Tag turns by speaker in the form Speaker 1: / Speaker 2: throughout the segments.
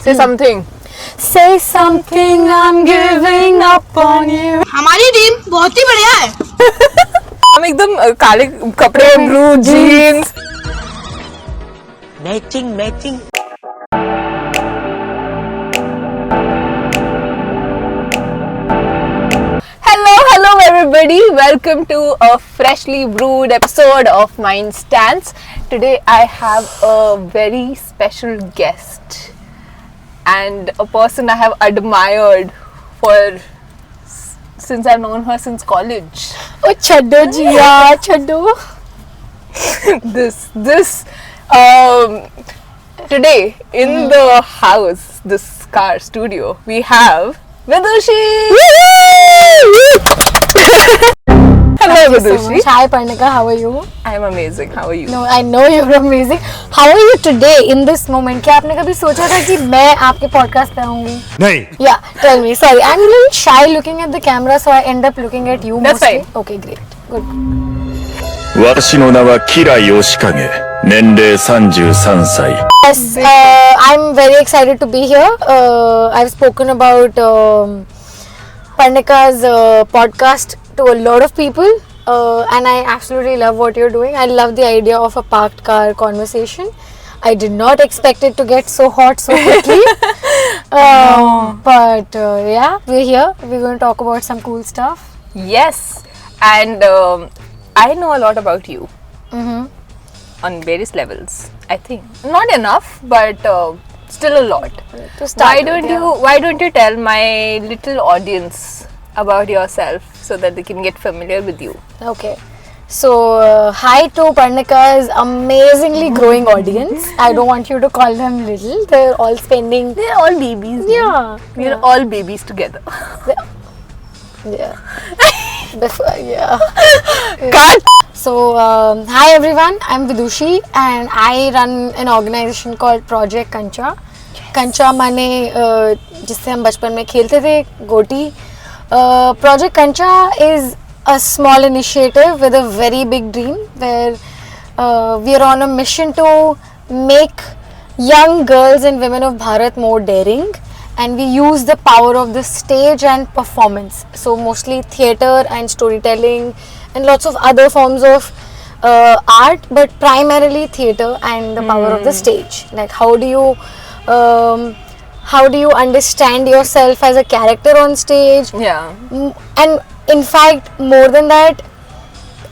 Speaker 1: Say something.
Speaker 2: Say something, I'm giving up on you.
Speaker 3: हमारी team बहुत ही बढ़िया है.
Speaker 1: हम एकदम काले कपड़े, blue jeans.
Speaker 4: Matching.
Speaker 1: Hello everybody. Welcome to a freshly brewed episode of Mind Stance. Today I have a very special guest and a person I have admired since I've known her since college.
Speaker 2: Oh, chaddo jiya, chaddo.
Speaker 1: Today in the house, this car studio, we have Vidushi. Hello Vidushi.
Speaker 2: Hi Parnika, how are you?
Speaker 1: I am amazing. How are you?
Speaker 2: No, I know you're amazing. How are you today in this moment? क्या आपने कभी सोचा था कि मैं आपके podcast पे आऊँगी?
Speaker 5: नहीं.
Speaker 2: Yeah, tell me. Sorry, I'm a little shy looking at the camera, so I end up looking at you
Speaker 1: That's
Speaker 2: mostly.
Speaker 1: fine.
Speaker 2: Okay, great, good.
Speaker 5: 私の名はキラヨシカゲ。年齢33歳。
Speaker 2: Yes, I'm very excited to be here. I've spoken about Parnika's podcast to a lot of people, and I absolutely love what you're doing. I love the idea of a parked car conversation. I did not expect it to get so hot so quickly. But yeah, we're here. We're going to talk about some cool stuff.
Speaker 1: Yes, and I know a lot about you on various levels. I think not enough, but still a lot.
Speaker 2: To start
Speaker 1: Why don't you tell my little audience about yourself so that they can get familiar with you?
Speaker 2: Okay. So, hi to Parnika's amazingly growing audience. I don't want you to call them little. They're all spending.
Speaker 1: They're all babies.
Speaker 2: Yeah.
Speaker 1: We're all babies together.
Speaker 2: Yeah. Yeah.
Speaker 1: Cut!
Speaker 2: So, hi everyone. I'm Vidushi and I run an organization called Project Kancha. Kancha माने जिससे हम बचपन में खेलते थे गोटी. Project Kancha is a small initiative with a very big dream where we are on a mission to make young girls and women of Bharat more daring, and we use the power of the stage and performance. So mostly theatre and storytelling and lots of other forms of art, but primarily theatre and the power of the stage. Like how do you understand yourself as a character on stage?
Speaker 1: Yeah.
Speaker 2: And in fact, more than that,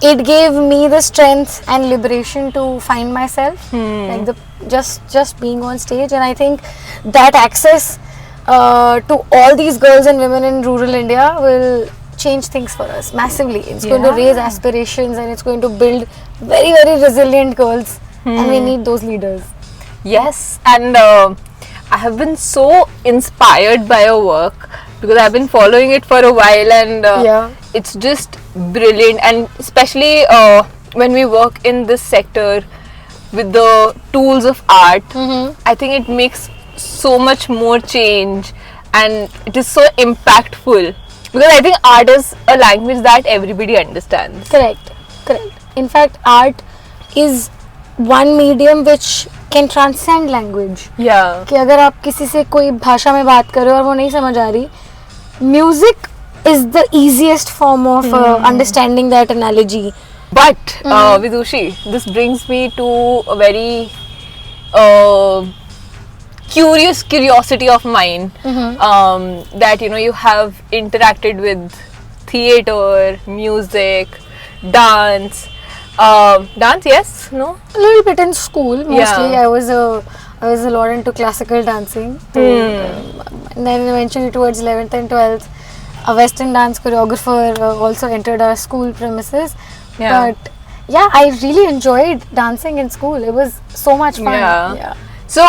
Speaker 2: it gave me the strength and liberation to find myself, like just being on stage. And I think that access to all these girls and women in rural India will change things for us massively. It's going to raise aspirations and it's going to build very, very resilient girls, and we need those leaders.
Speaker 1: Yes, and I have been so inspired by your work because I've been following it for a while, and it's just brilliant. And especially when we work in this sector with the tools of art, I think it makes so much more change and it is so impactful because I think art is a language that everybody understands.
Speaker 2: Correct. In fact, art is one medium which can transcend language.
Speaker 1: Yeah.
Speaker 2: कि अगर आप किसी से कोई भाषा में बात कर रहे हो और वो नहीं समझ आ रही, music is the easiest form of understanding that analogy.
Speaker 1: But Vidushi, this brings me to a very curiosity of mine, that you have interacted with theatre, music, dance. Dance, yes, no?
Speaker 2: A little bit in school, mostly.
Speaker 1: Yeah.
Speaker 2: I was a lot into classical dancing. And then eventually towards 11th and 12th, a Western dance choreographer also entered our school premises.
Speaker 1: Yeah.
Speaker 2: But yeah, I really enjoyed dancing in school. It was so much fun.
Speaker 1: Yeah. So,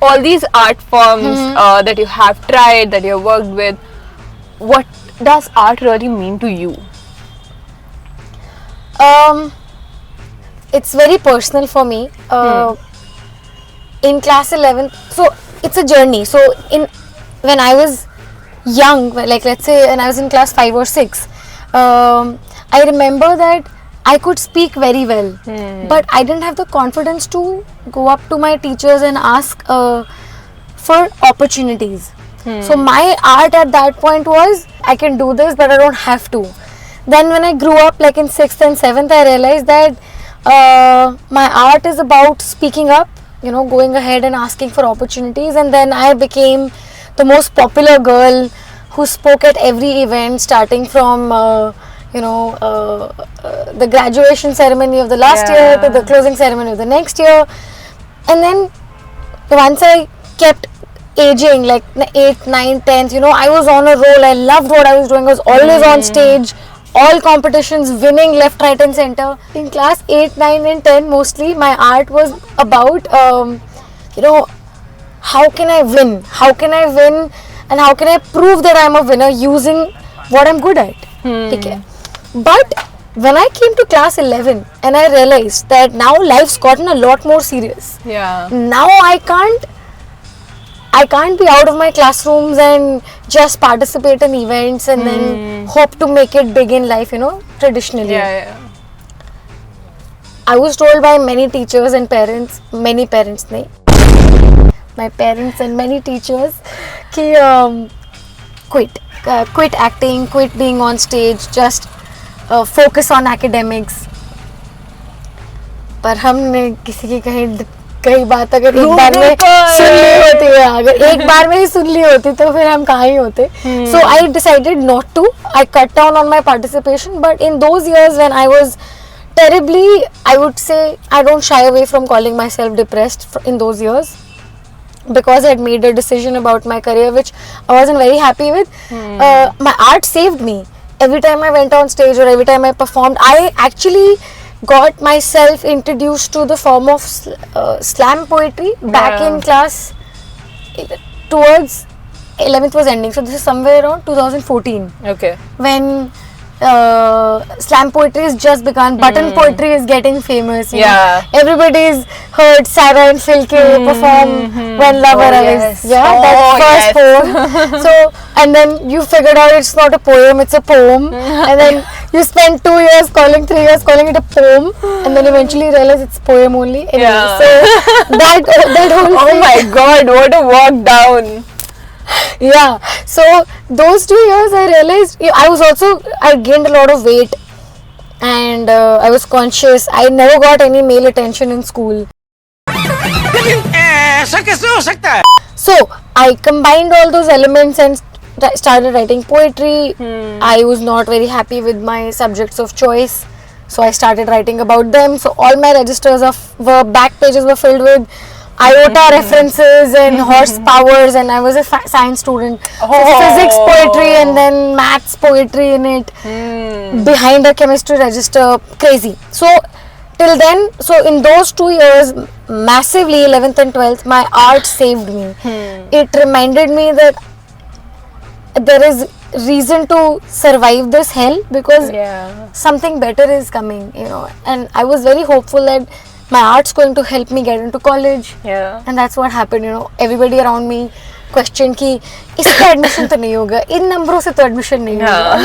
Speaker 1: all these art forms that you have tried, that you have worked with, what does art really mean to you?
Speaker 2: It's very personal for me. In class 11, so it's a journey. So when I was young, like let's say when I was in class 5 or 6, I remember that I could speak very well, but I didn't have the confidence to go up to my teachers and ask for opportunities. So my art at that point was, I can do this, but I don't have to. Then when I grew up, like in 6th and 7th, I realized that my art is about speaking up, going ahead and asking for opportunities. And then I became the most popular girl who spoke at every event, starting from the graduation ceremony of the last year to the closing ceremony of the next year. And then once I kept aging, like 8th, 9th, 10th, I was on a roll. I loved what I was doing. I was always on stage, all competitions, winning left, right and center. In class 8, 9 and 10 mostly, my art was about, how can I win? How can I win and how can I prove that I'm a winner using what I'm good at? Okay. But when I came to class 11 and I realized that now life's gotten a lot more serious.
Speaker 1: Yeah.
Speaker 2: Now I can't be out of my classrooms and just participate in events and then hope to make it big in life, traditionally.
Speaker 1: Yeah.
Speaker 2: I was told by many teachers and parents, my parents and many teachers, ki quit acting, quit being on stage, just focus on academics. पर हमने किसी की कई बात अगर एक बार में सुन ली होती है, अगर एक बार में ही सुन ली होती तो फिर हम कहाँ ही होते. So I decided not to. I cut down on my participation. But in those years when I was terribly, I would say, I don't shy away from calling myself depressed in those years, because I had made a decision about my career which I wasn't very happy with. My art saved me. Every time I went on stage or every time I performed, I actually got myself introduced to the form of slam poetry back in class towards 11th was ending. So this is somewhere around 2014.
Speaker 1: Okay.
Speaker 2: When slam poetry is just begun, button poetry is getting famous. Everybody's heard Sarah and Silke perform When Love Arrives. That first poem. So, and then you figured out it's not a poem, it's a poem. And then you spend 3 years calling it a poem, and then eventually realize it's poem only. Anyway, so that whole
Speaker 1: oh my god, what a walk down.
Speaker 2: Yeah, so those 2 years I realized I gained a lot of weight, and I was conscious. I never got any male attention in school. So I combined all those elements and started writing poetry. I was not very happy with my subjects of choice, so I started writing about them. So all my registers back pages were filled with iota references and horse powers, and I was a science student. So physics poetry and then maths poetry in it, behind a chemistry register, crazy. So till then, so in those 2 years, massively 11th and 12th, my art saved me. It reminded me that there is reason to survive this hell, because something better is coming, and I was very hopeful that my art's going to help me get into college. And that's what happened. Everybody around me questioned कि इसका admission तो नहीं होगा, इन नंबरों से तो admission नहीं होगा.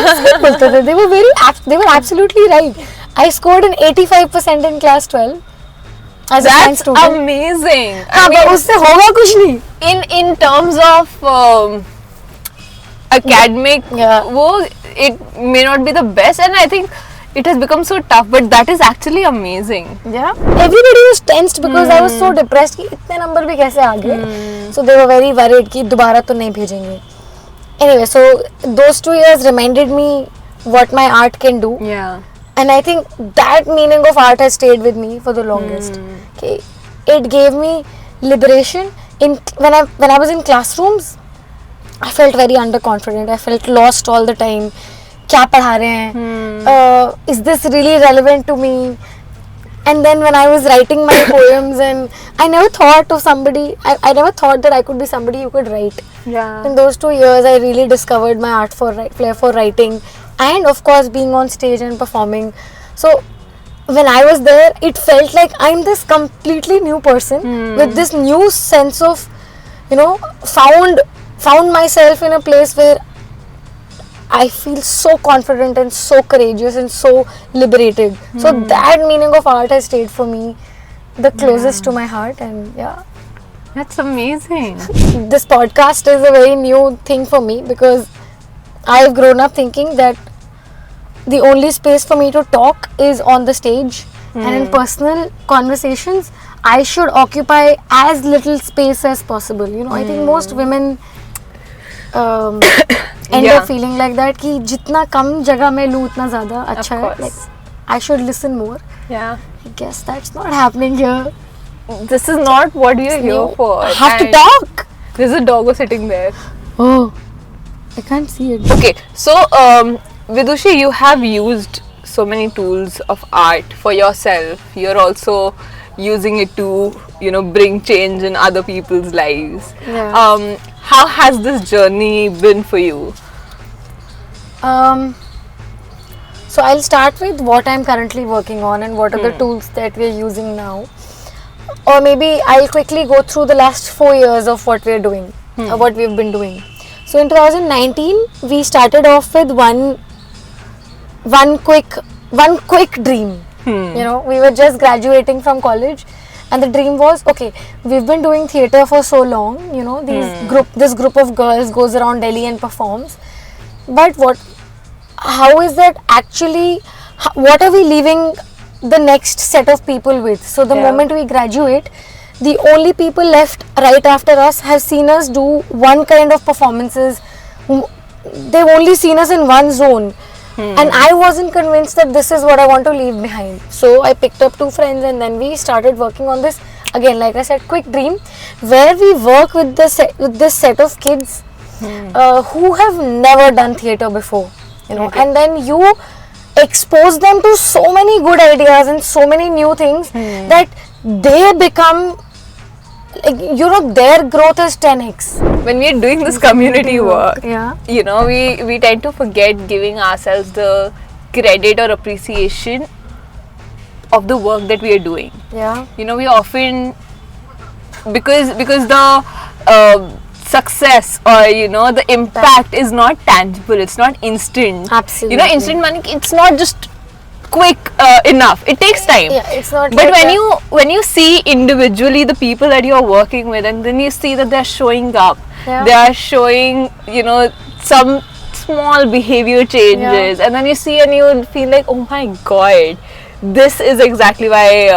Speaker 2: They were absolutely right. I scored an 85% in class 12 as a science student.
Speaker 1: That's amazing.
Speaker 2: हाँ, पर उससे होगा कुछ नहीं.
Speaker 1: In terms of academic, it may not be the best, and I think it has become so tough, but that is actually amazing.
Speaker 2: Everybody was tensed because I was so depressed कि इतने number भी कैसे आ गए. So they were very worried कि दोबारा तो नहीं भेजेंगे. Anyway, so those 2 years reminded me what my art can do. And I think that meaning of art has stayed with me for the longest. Okay. It gave me liberation. When I was in classrooms, I felt very underconfident. I felt lost all the time. क्या पढ़ा रहे हैं? Is this really relevant to me? And then when I was writing my poems, and I never thought of somebody, I never thought that I could be somebody who could write. In those 2 years, I really discovered my flair for writing, and of course being on stage and performing. So when I was there, it felt like I'm this completely new person with this new sense of, found myself in a place where I feel so confident and so courageous and so liberated. So that meaning of art has stayed for me the closest to my heart, and
Speaker 1: That's amazing.
Speaker 2: This podcast is a very new thing for me because I've grown up thinking that the only space for me to talk is on the stage, and in personal conversations I should occupy as little space as possible. You know, I think most women end
Speaker 1: Yeah.
Speaker 2: up feeling like that कि जितना कम जगह में लूँ उतना ज़्यादा अच्छा है.
Speaker 1: course.
Speaker 2: Like I should listen more.
Speaker 1: Yeah.
Speaker 2: I guess that's not happening here.
Speaker 1: This is not what we are here
Speaker 2: You
Speaker 1: for.
Speaker 2: have to
Speaker 1: And
Speaker 2: talk.
Speaker 1: There's a doggo sitting there.
Speaker 2: Oh, I can't see it.
Speaker 1: Okay, so Vidushi, you have used so many tools of art for yourself. You're also using it to, you know, bring change in other people's lives.
Speaker 2: Yeah.
Speaker 1: How has this journey been for you?
Speaker 2: So I'll start with what I'm currently working on and what are the tools that we're using now. Or maybe I'll quickly go through the last 4 years of what we're doing, what we've been doing. So in 2019, we started off with one quick dream. You know, we were just graduating from college, and the dream was, okay, we've been doing theatre for so long. You know, this group of girls goes around Delhi and performs. But how is that actually? What are we leaving the next set of people with? So the moment we graduate, the only people left right after us have seen us do one kind of performances. They've only seen us in one zone. And I wasn't convinced that this is what I want to leave behind. So I picked up 2 friends and then we started working on this. Again, like I said, quick dream, where we work with this set of kids who have never done theatre before. You know, and then you expose them to so many good ideas and so many new things that they become, like, you know, their growth is 10x.
Speaker 1: When we are doing this community work,
Speaker 2: Yeah.
Speaker 1: you know, we tend to forget giving ourselves the credit or appreciation of the work that we are doing.
Speaker 2: Yeah.
Speaker 1: You know, we often, because the success or, you know, the impact is not tangible, it's not instant.
Speaker 2: Absolutely.
Speaker 1: You know, instant money, it's not just quick enough, it takes time.
Speaker 2: Yeah, it's not.
Speaker 1: But
Speaker 2: like
Speaker 1: when you see individually the people that you're working with, and then you see that they're showing up,
Speaker 2: Yeah.
Speaker 1: they are showing, you know, some small behavior changes, and then you see and you feel like, oh my god, this is exactly why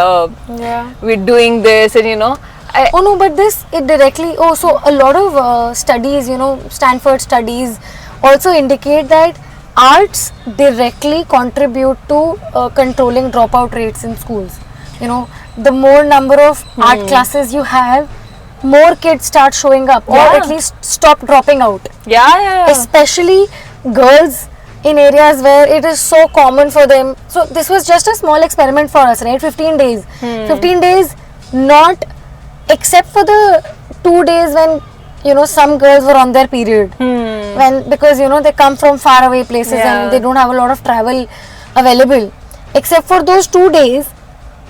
Speaker 2: yeah.
Speaker 1: we're doing this, and you know.
Speaker 2: Oh no, but it directly. Oh, so a lot of studies, you know, Stanford studies also indicate that arts directly contribute to controlling dropout rates in schools. You know, the more number of art classes you have, more kids start showing up, or
Speaker 1: Yeah.
Speaker 2: at least stop dropping out.
Speaker 1: Yeah.
Speaker 2: Especially girls in areas where it is so common for them. So this was just a small experiment for us, right? 15 days. 15 days, not except for the 2 days when, you know, some girls were on their period. Because, you know, they come from far away places and they don't have a lot of travel available. Except for those 2 days,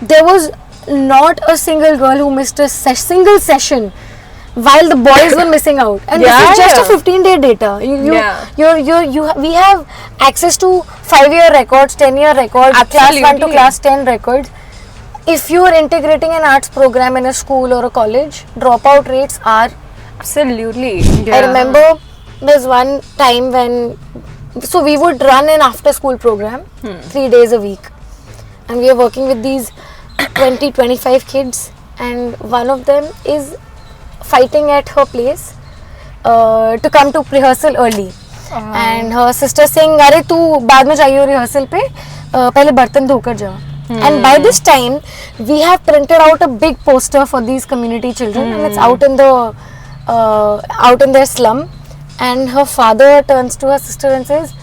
Speaker 2: there was not a single girl who missed a single session, while the boys were missing out. And this is just a 15-day data. We have access to 5-year records, 10-year records, class 1 to class 10 records. If you are integrating an arts program in a school or a college, dropout rates are.
Speaker 1: Absolutely.
Speaker 2: I remember there's one time when, so we would run an after school program 3 days a week, and we are working with these 20-25 kids, and one of them is fighting at her place to come to rehearsal early. And her sister saying, अरे तू बाद में चाहिए rehearsal पे, पहले बर्तन धोकर जा. And by this time, we have printed out a big poster for these community children, and it's out in their slum. And her father turns to her sister and says,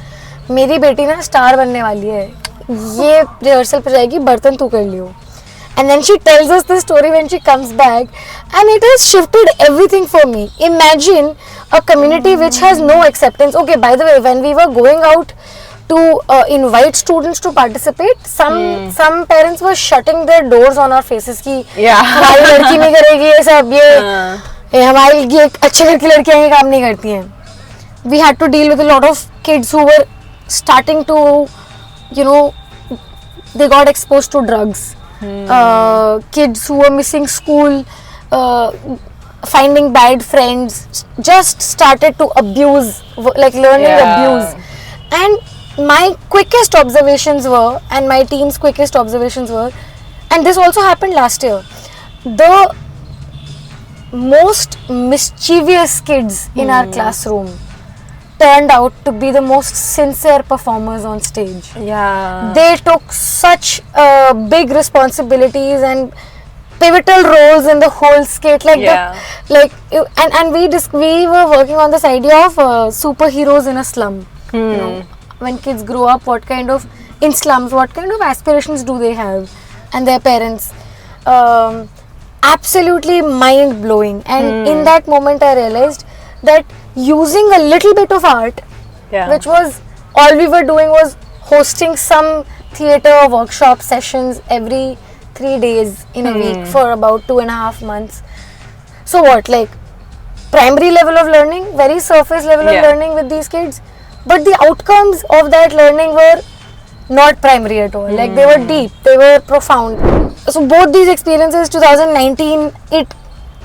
Speaker 2: मेरी बेटी ना star बनने वाली है, ये rehearsal पे जाएगी, बर्तन तू कर लियो. And then she tells us the story when she comes back, and it has shifted everything for me. Imagine a community which has no acceptance. Okay, by the way, when we were going out to invite students to participate, some parents were shutting their doors on our faces कि हमारी लड़की नहीं करेगी ये सब, ये हमारी ये अच्छे घर की लड़कियां ये काम नहीं करती हैं. We had to deal with a lot of kids who were starting to, you know, they got exposed to drugs. Kids who were missing school. finding bad friends, just started to abuse, like learning abuse. And my quickest observations were, and my team's quickest observations were, and this also happened last year, the most mischievous kids in our classroom turned out to be the most sincere performers on stage.
Speaker 1: Yeah.
Speaker 2: They took such big responsibilities and pivotal roles in the whole skate, like and we were working on this idea of superheroes in a slum. You know, when kids grow up, what kind of aspirations do they have, and their parents. Absolutely mind blowing. And in that moment, I realized that using a little bit of art, which was all we were doing was hosting some theatre workshop sessions every 3 days in a week for about 2.5 months. So what, like primary level of learning, very surface level of learning with these kids, but the outcomes of that learning were not primary at all. Like they were deep, they were profound. So both these experiences, 2019, it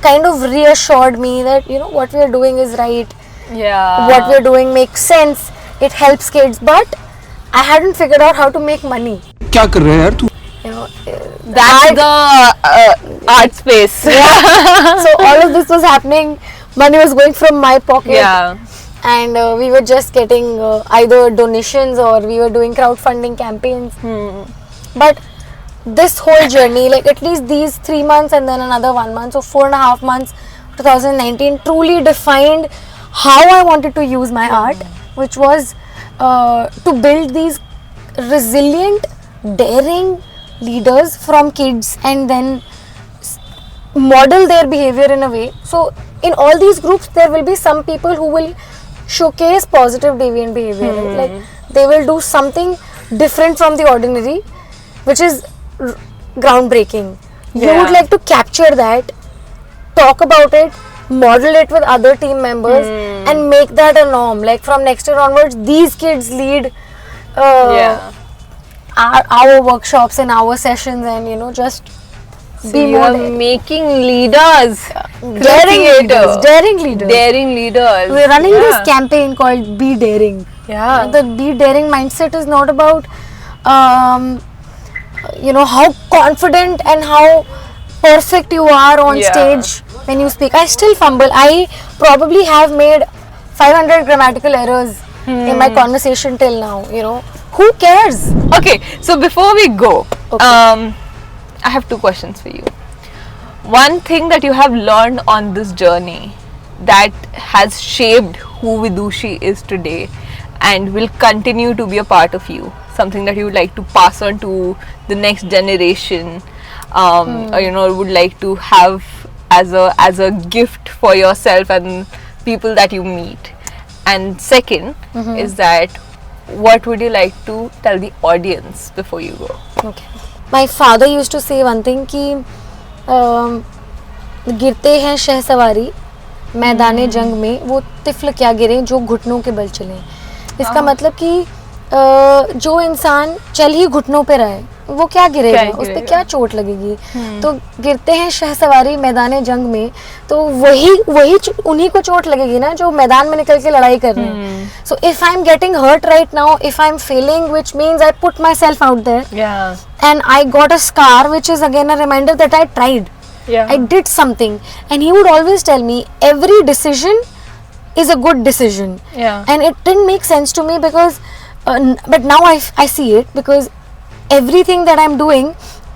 Speaker 2: kind of reassured me that, you know, what we are doing is right.
Speaker 1: Yeah.
Speaker 2: What we are doing makes sense. It helps kids, but I hadn't figured out how to make money.
Speaker 4: क्या कर रहा है यार तू?
Speaker 2: You know,
Speaker 1: That's the art space.
Speaker 2: so all of this was happening. Money was going from my pocket.
Speaker 1: Yeah.
Speaker 2: And we were just getting either donations or we were doing crowdfunding campaigns. But this whole journey, like at least these 3 months and then another 1 month, so 4.5 months, 2019 truly defined how I wanted to use my art, which was to build these resilient, daring leaders from kids and then model their behavior in a way. So in all these groups, there will be some people who will showcase positive deviant behavior. Right? Like they will do something different from the ordinary, which is groundbreaking. You would like to capture that, talk about it, model it with other team members and make that a norm. Like from next year onwards, these kids lead our workshops and our sessions, and you know, just be
Speaker 1: You
Speaker 2: more
Speaker 1: are making leaders.
Speaker 2: daring leaders. We're running this campaign called Be Daring.
Speaker 1: Yeah.
Speaker 2: The Be Daring mindset is not about you know, how confident and how perfect you are on stage when you speak. I still fumble. I probably have made 500 grammatical errors in my conversation till now, you know. Who cares?
Speaker 1: Okay, so before we go, I have 2 questions for you. One thing that you have learned on this journey that has shaped who Vidushi is today and will continue to be a part of you, something that you would like to pass on to the next generation, or you know, would like to have as a gift for yourself and people that you meet. And second is that what would you like to tell the audience before you go?
Speaker 2: Okay. My father used to say one thing कि गिरते हैं शहसवारी मैदाने जंग में, वो तिफल क्या गिरे जो घुटनों के बल चले. इसका मतलब कि जो इंसान चल ही घुटनों पे रहे वो क्या गिरेगा, उस पे क्या चोट लगेगी. तो गिरते हैं शहसवारी मैदाने जंग में, तो वही उन्हीं को चोट लगेगी ना जो मैदान में निकल के लड़ाई कर रहे हैं. So if I am getting hurt right now, if I am failing, which means I put myself out there and I got a scar, which is again a reminder that I tried. I did something. And he would always tell me every decision is a good decision. And it didn't make sense to me because but now I see it, because everything that I'm doing,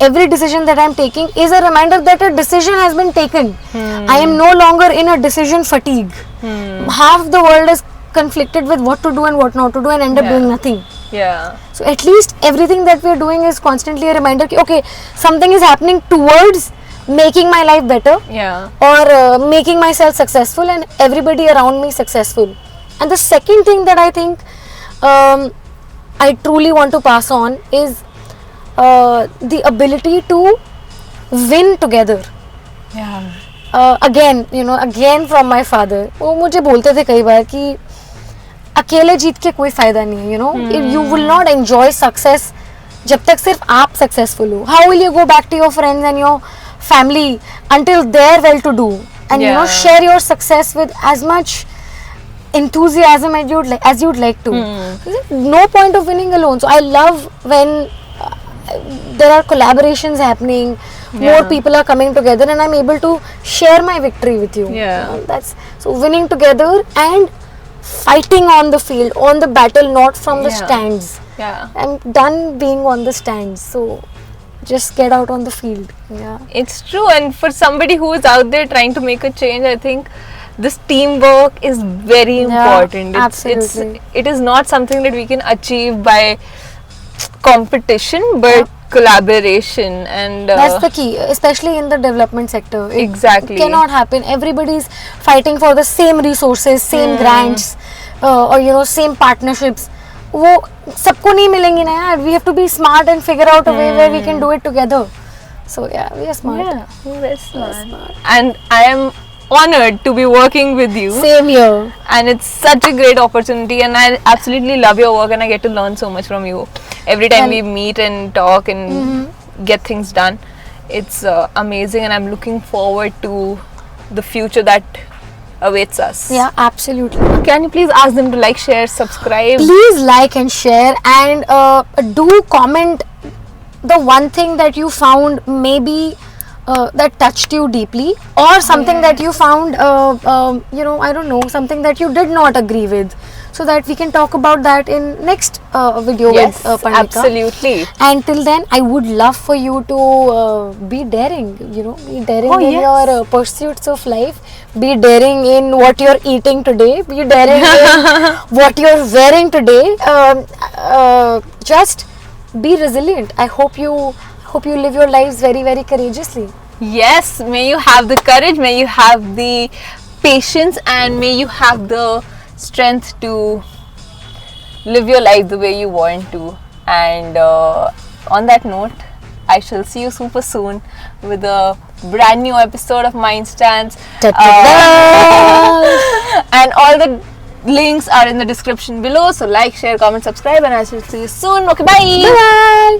Speaker 2: every decision that I'm taking is a reminder that a decision has been taken. I am no longer in a decision fatigue. Half the world is conflicted with what to do and what not to do and end up doing nothing. So at least everything that we are doing is constantly a reminder that okay, something is happening towards making my life better, or making myself successful and everybody around me successful. And the second thing that I think I truly want to pass on is the ability to win together. Again, you know, again from my father. वो मुझे बोलते थे कई बार कि अकेले जीत के कोई फायदा नहीं है. You know, you will not enjoy success जब तक सिर्फ आप successful हो. How will you go back to your friends and your family until they're well to do? and you know,
Speaker 1: Yeah.
Speaker 2: share your success with as much enthusiasm as you'd like to. No point of winning alone. So I love when there are collaborations happening, more
Speaker 1: Yeah.
Speaker 2: people are coming together, and I'm able to share my victory with you.
Speaker 1: Yeah.
Speaker 2: You know, that's so winning together and fighting on the field, on the battle, not from the
Speaker 1: Yeah.
Speaker 2: stands.
Speaker 1: Yeah.
Speaker 2: I'm done being on the stands, so just get out on the field. Yeah.
Speaker 1: It's true, and for somebody who is out there trying to make a change, I think this teamwork is very important.
Speaker 2: absolutely.
Speaker 1: It is not something that we can achieve by competition, but collaboration, and
Speaker 2: That's the key, especially in the development sector. It
Speaker 1: Exactly.
Speaker 2: cannot happen. Everybody's fighting for the same resources, same grants, or you know, same partnerships. वो सबको नहीं मिलेंगी ना यार. We have to be smart and figure out a way where we can do it together. So yeah, we are smart.
Speaker 1: yeah, that's smart. And I am honored to be working with you.
Speaker 2: Same here.
Speaker 1: And it's such a great opportunity, and I absolutely love your work, and I get to learn so much from you every time
Speaker 2: And-
Speaker 1: we meet and talk and get things done. It's amazing, and I'm looking forward to the future that awaits us.
Speaker 2: Yeah, absolutely.
Speaker 1: Can you please ask them to like, share, subscribe?
Speaker 2: Please like and share, and do comment the one thing that you found maybe that touched you deeply, or something that you found you know, I don't know, something that you did not agree with, so that we can talk about that in next video
Speaker 1: Yes,
Speaker 2: with Parnika.
Speaker 1: absolutely.
Speaker 2: And till then, I would love for you to be daring, you know, be daring
Speaker 1: Oh,
Speaker 2: in
Speaker 1: yes.
Speaker 2: your pursuits of life, be daring in what you're eating today, be daring in what you're wearing today. Just be resilient. I hope you live your lives very, very courageously.
Speaker 1: Yes, may you have the courage, may you have the patience, and may you have the strength to live your life the way you want to. And on that note, I shall see you super soon with a brand new episode of Mindstance. And all the links are in the description below. So like, share, comment, subscribe, and I shall see you soon. Okay, bye.
Speaker 2: Bye.